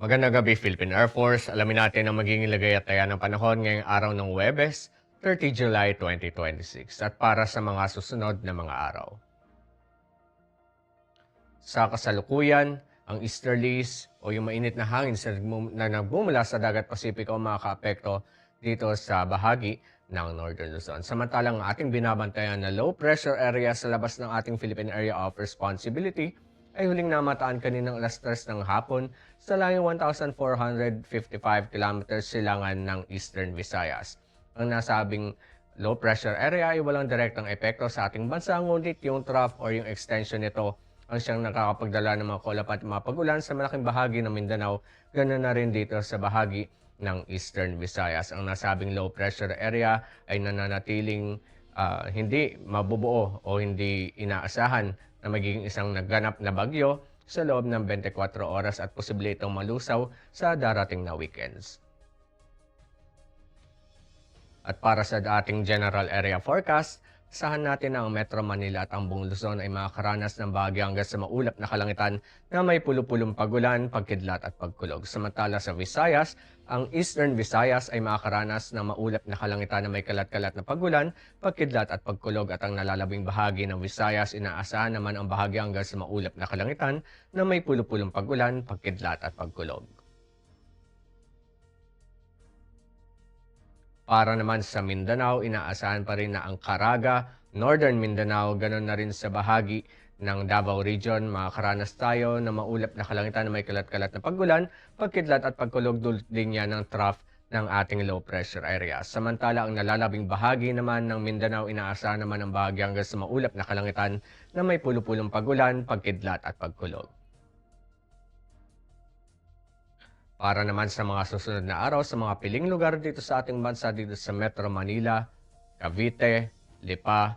Magandang gabi, Philippine Air Force. Alamin natin ang magiging lagay at taya ng panahon ngayong araw ng Huwebes, 30 July 2026 at para sa mga susunod na mga araw. Sa kasalukuyan, ang easterlies o yung mainit na hangin na nagmumula sa dagat Pasipiko ang makakaapekto dito sa bahagi ng Northern Luzon. Samantalang ang ating binabantayan na low pressure area sa labas ng ating Philippine Area of Responsibility ay huling namataan kaninang alas 3 ng hapon sa layong 1,455 kilometers silangan ng Eastern Visayas. Ang nasabing low pressure area ay walang direktang epekto sa ating bansa, ngunit yung trough or yung extension nito ang siyang nakakapagdala ng mga kulap at mga pag-ulan sa malaking bahagi ng Mindanao, ganoon na rin dito sa bahagi ng Eastern Visayas. Ang nasabing low pressure area ay nananatiling hindi mabubuo o hindi inaasahan na magiging isang naganap na bagyo sa loob ng 24 oras at posible itong malusaw sa darating na weekends. At para sa ating general area forecast, asahan natin na ang Metro Manila at ang buong Luzon ay makakaranas ng bahagya hanggang sa maulap na kalangitan na may pulupulong pagulan, pagkidlat at pagkulog. Samantala sa Visayas, ang Eastern Visayas ay makakaranas ng maulap na kalangitan na may kalat-kalat na pagulan, pagkidlat at pagkulog, at ang nalalabing bahagi ng Visayas inaasahan naman ang bahagya hanggang sa maulap na kalangitan na may pulupulong pagulan, pagkidlat at pagkulog. Para naman sa Mindanao, inaasahan pa rin na ang Caraga, Northern Mindanao, ganoon na rin sa bahagi ng Davao Region, makakaranas tayo na maulap na kalangitan na may kalat-kalat na paggulan, pagkidlat at pagkulog dulot din yan ng trough ng ating low pressure area. Samantala, ang nalalabing bahagi naman ng Mindanao, inaasahan naman ang bahagi hanggang sa maulap na kalangitan na may pulupulong paggulan, pagkidlat at pagkulog. Para naman sa mga susunod na araw sa mga piling lugar dito sa ating bansa, dito sa Metro Manila, Cavite, Lipa,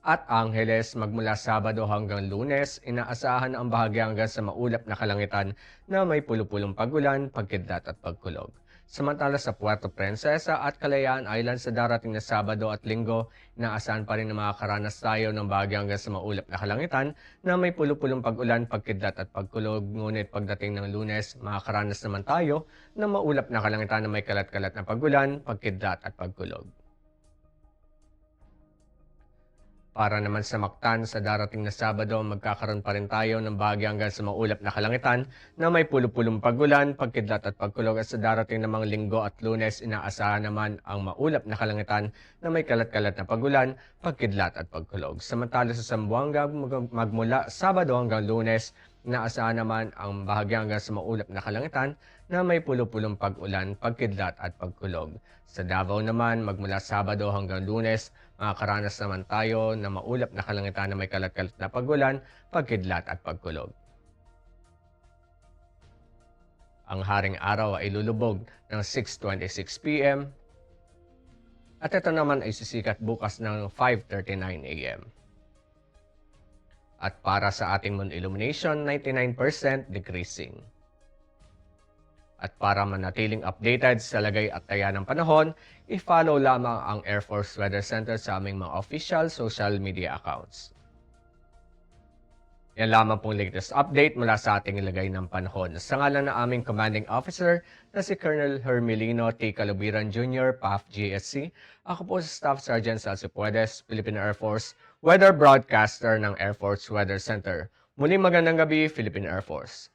at Angeles, magmula Sabado hanggang Lunes, inaasahan ang bahagi hanggang sa maulap na kalangitan na may pulupulong pagulan, pagkidlat at pagkulog. Samantala sa Puerto Princesa at Kalayaan Island sa darating na Sabado at Linggo, inaasahan pa rin na makakaranas tayo ng bahagi hanggang sa maulap na kalangitan na may pulupulong pag-ulan, pagkidlat at pagkulog. Ngunit pagdating ng Lunes, makakaranas naman tayo ng maulap na kalangitan na may kalat-kalat na pag-ulan, pagkidlat at pagkulog. Para naman sa Mactan, sa darating na Sabado, magkakaroon pa rin tayo ng bahagi hanggang sa maulap na kalangitan na may pulupulong pagulan, pagkidlat at pagkulog, at sa darating namang Linggo at Lunes, inaasahan naman ang maulap na kalangitan na may kalat-kalat na pagulan, pagkidlat at pagkulog. Samantala sa Zamboanga, magmula Sabado hanggang Lunes, inaasahan naman ang bahagi hanggang sa maulap na kalangitan na may pulupulong pag-ulan, pagkidlat at pagkulog. Sa Davao naman, magmula Sabado hanggang Lunes, makakaranas naman tayo na maulap na kalangitan na may kalat-kalat na pagulan, pagkidlat at pagkulog. Ang haring araw ay lulubog ng 6:26 p.m. at ito naman ay sisikat bukas ng 5:39 a.m. At para sa ating moon illumination, 99% decreasing. At para manatiling updated sa lagay at taya ng panahon, i-follow lamang ang Air Force Weather Center sa aming mga official social media accounts. Yan lamang pong latest update mula sa ating lagay ng panahon. Sa ngalan ng aming commanding officer na si Colonel Hermelino T. Calubiran Jr., PAF GSC, ako po si Staff Sergeant Celso Puedes, Philippine Air Force, Weather Broadcaster ng Air Force Weather Center. Muling magandang gabi, Philippine Air Force.